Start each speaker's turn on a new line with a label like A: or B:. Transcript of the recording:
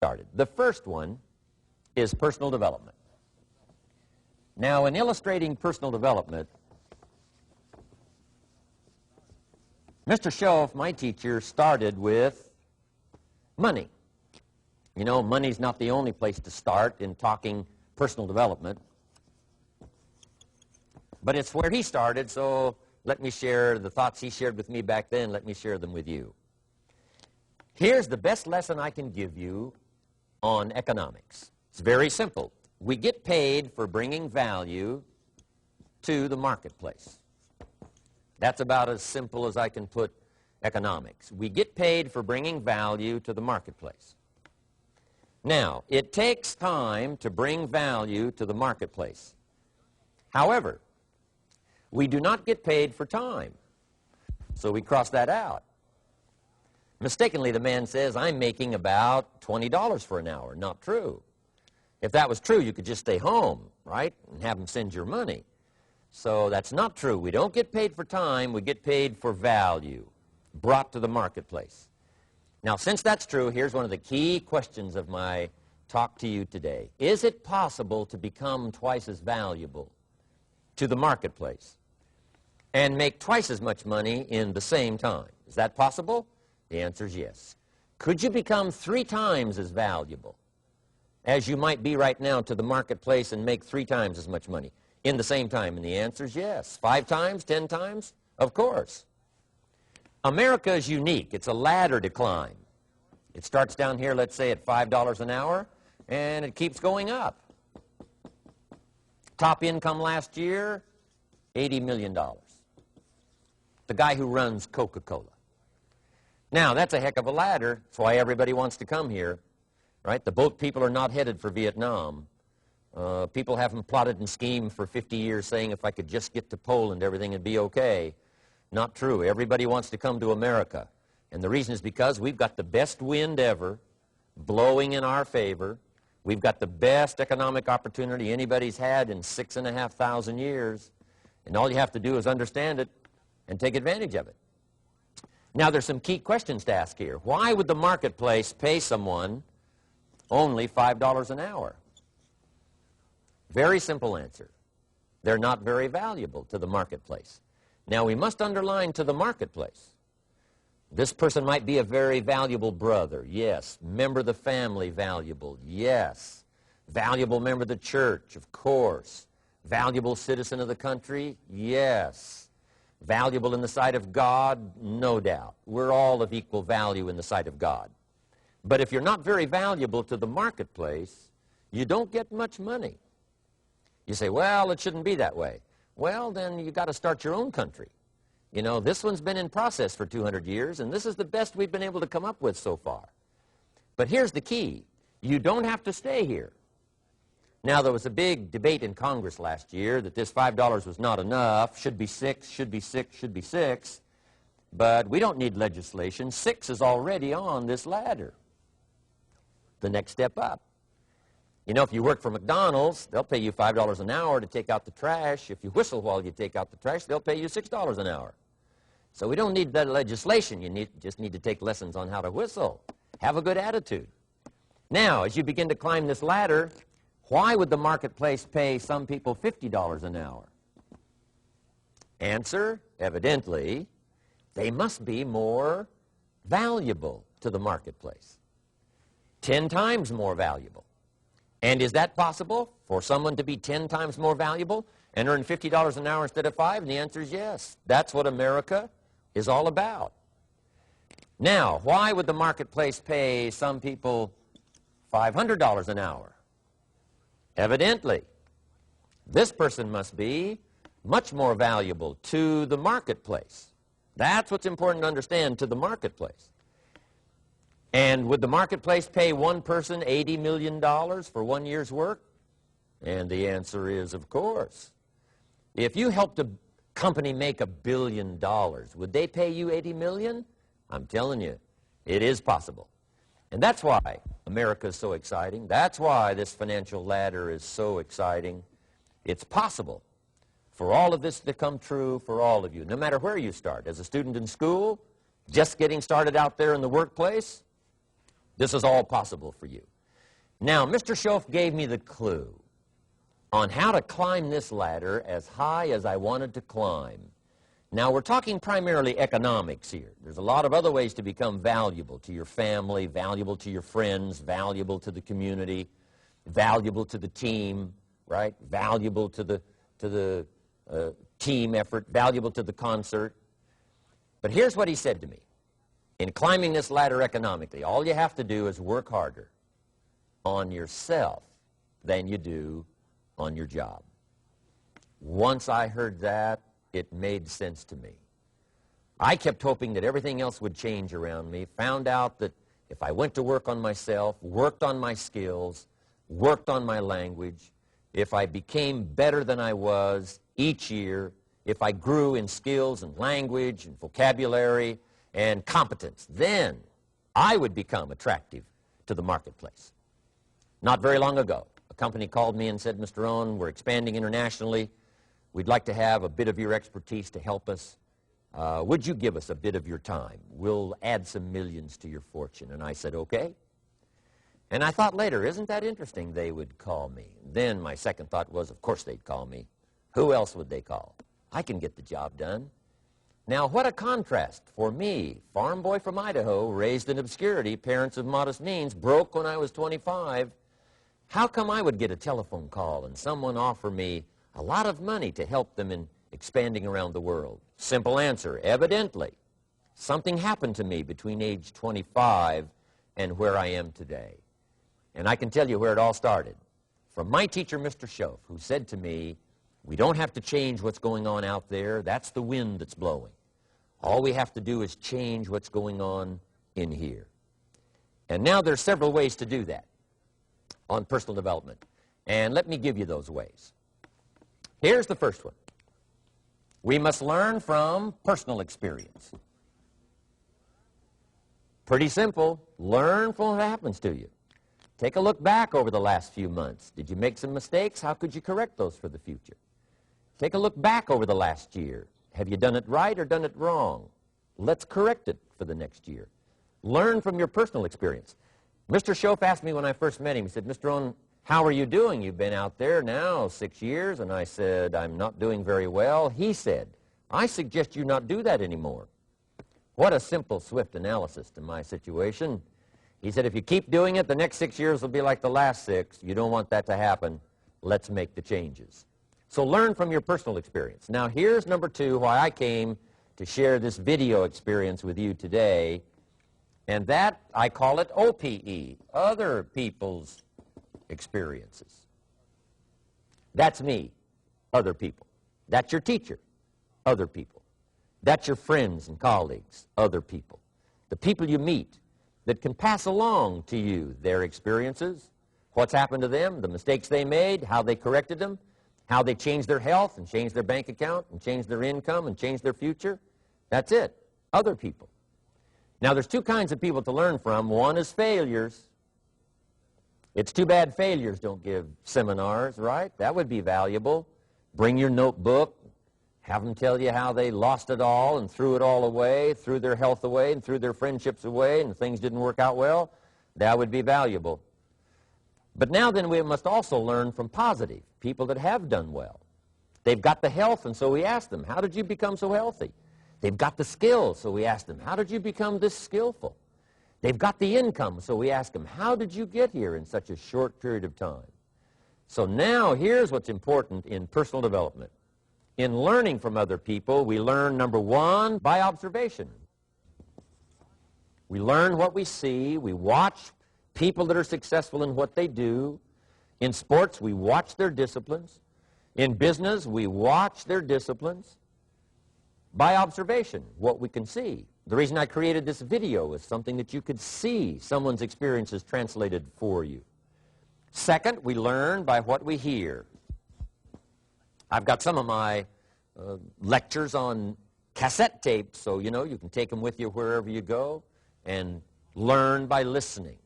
A: started. The first one is personal development. Now, in illustrating personal development, Mr. Schoaf, my teacher, started with money. You know, money's not the only place to start in talking personal development, but it's where he started, so let me share the thoughts he shared with me back then. Let me share them with you. Here's the best lesson I can give you on economics. It's very simple. We get paid for bringing value to the marketplace. That's about as simple as I can put economics. We get paid for bringing value to the marketplace. Now, it takes time to bring value to the marketplace. However, we do not get paid for time, so we cross that out. Mistakenly, the man says, I'm making about $20 for an hour. Not true. If that was true, you could just stay home, right, and have them send your money. So that's not true. We don't get paid for time. We get paid for value brought to the marketplace. Now, since that's true, here's one of the key questions of my talk to you today. Is it possible to become twice as valuable to the marketplace and make twice as much money in the same time? Is that possible? The answer is yes. Could you become 3 times as valuable as you might be right now to the marketplace and make 3 times as much money in the same time? And the answer is yes. 5 times, 10 times? Of course. America is unique. It's a ladder to climb. It starts down here, let's say, at $5 an hour, and it keeps going up. Top income last year, $80 million. The guy who runs Coca-Cola. Now, that's a heck of a ladder. That's why everybody wants to come here, right? The boat people are not headed for Vietnam. People haven't plotted and schemed for 50 years saying if I could just get to Poland, everything would be okay. Not true. Everybody wants to come to America. And the reason is because we've got the best wind ever blowing in our favor. We've got the best economic opportunity anybody's had in 6,500 years. And all you have to do is understand it and take advantage of it. Now, there's some key questions to ask here. Why would the marketplace pay someone only $5 an hour? Very simple answer. They're not very valuable to the marketplace. Now, we must underline to the marketplace. This person might be a very valuable brother, yes. Member of the family, valuable, yes. Valuable member of the church, of course. Valuable citizen of the country, yes. Valuable in the sight of God, no doubt. We're all of equal value in the sight of God. But if you're not very valuable to the marketplace, you don't get much money. You say, well, it shouldn't be that way. Well, then you've got to start your own country. You know, this one's been in process for 200 years, and this is the best we've been able to come up with so far. But here's the key. You don't have to stay here. Now, there was a big debate in Congress last year that this $5 was not enough, should be 6, should be 6, should be 6. But we don't need legislation. 6 is already on this ladder. The next step up. You know, if you work for McDonald's, they'll pay you $5 an hour to take out the trash. If you whistle while you take out the trash, they'll pay you $6 an hour. So we don't need that legislation. You just need to take lessons on how to whistle. Have a good attitude. Now, as you begin to climb this ladder, why would the marketplace pay some people $50 an hour? Answer, evidently, they must be more valuable to the marketplace. 10 times more valuable. And is that possible for someone to be 10 times more valuable and earn $50 an hour instead of 5? And the answer is yes. That's what America is all about. Now, why would the marketplace pay some people $500 an hour? Evidently, this person must be much more valuable to the marketplace. That's what's important to understand, to the marketplace. And would the marketplace pay one person $80 million for 1 year's work? And the answer is, of course. If you helped a company make $1 billion, would they pay you $80 million? I'm telling you, it is possible. And that's why America is so exciting. That's why this financial ladder is so exciting. It's possible for all of this to come true for all of you, no matter where you start. As a student in school, just getting started out there in the workplace, This is all possible for you. Now, Mr. Schoaf gave me the clue on how to climb this ladder as high as I wanted to climb. Now, we're talking primarily economics here. There's a lot of other ways to become valuable to your family, valuable to your friends, valuable to the community, valuable to the team, right? Valuable to the team effort, valuable to the concert. But here's what he said to me. In climbing this ladder economically, all you have to do is work harder on yourself than you do on your job. Once I heard that, it made sense to me. I kept hoping that everything else would change around me, found out that if I went to work on myself, worked on my skills, worked on my language, if I became better than I was each year, if I grew in skills and language and vocabulary and competence, then I would become attractive to the marketplace. Not very long ago, a company called me and said, Mr. Rohn, we're expanding internationally. We'd like to have a bit of your expertise to help us. Would you give us a bit of your time? We'll add some millions to your fortune. And I said, okay. And I thought later, isn't that interesting they would call me? Then my second thought was, of course they'd call me. Who else would they call? I can get the job done. Now, what a contrast for me, farm boy from Idaho, raised in obscurity, parents of modest means, broke when I was 25. How come I would get a telephone call and someone offer me a lot of money to help them in expanding around the world? Simple answer, evidently. Something happened to me between age 25 and where I am today. And I can tell you where it all started. From my teacher, Mr. Schoaf, who said to me, we don't have to change what's going on out there. That's the wind that's blowing. All we have to do is change what's going on in here. And now there's several ways to do that on personal development. And let me give you those ways. Here's the first one. We must learn from personal experience. Pretty simple. Learn from what happens to you. Take a look back over the last few months. Did you make some mistakes? How could you correct those for the future? Take a look back over the last year. Have you done it right or done it wrong? Let's correct it for the next year. Learn from your personal experience. Mr. Schoaf asked me when I first met him, he said, Mr. Rohn, how are you doing? You've been out there now 6 years. And I said, I'm not doing very well. He said, I suggest you not do that anymore. What a simple, swift analysis to my situation. He said, if you keep doing it, the next 6 years will be like the last 6. You don't want that to happen. Let's make the changes. So learn from your personal experience. Now, here's number 2, why I came to share this video experience with you today. And that, I call it OPE, other people's experiences. That's me, other people. That's your teacher, other people. That's your friends and colleagues, other people. The people you meet that can pass along to you their experiences, what's happened to them, the mistakes they made, how they corrected them, how they changed their health and changed their bank account and changed their income and changed their future. That's it, other people. Now, there's 2 kinds of people to learn from. One is failures. It's too bad failures don't give seminars, right? That would be valuable. Bring your notebook. Have them tell you how they lost it all and threw it all away, threw their health away and threw their friendships away and things didn't work out well. That would be valuable. But now then we must also learn from positive, people that have done well. They've got the health, and so we ask them, how did you become so healthy? They've got the skills, so we ask them, how did you become this skillful? They've got the income, so we ask them, how did you get here in such a short period of time? So now here's what's important in personal development. In learning from other people, we learn, number 1, by observation. We learn what we see. We watch people that are successful in what they do. In sports, we watch their disciplines. In business, we watch their disciplines. By observation, what we can see. The reason I created this video is something that you could see someone's experiences translated for you. Second, we learn by what we hear. I've got some of my lectures on cassette tapes, so you can take them with you wherever you go and learn by listening.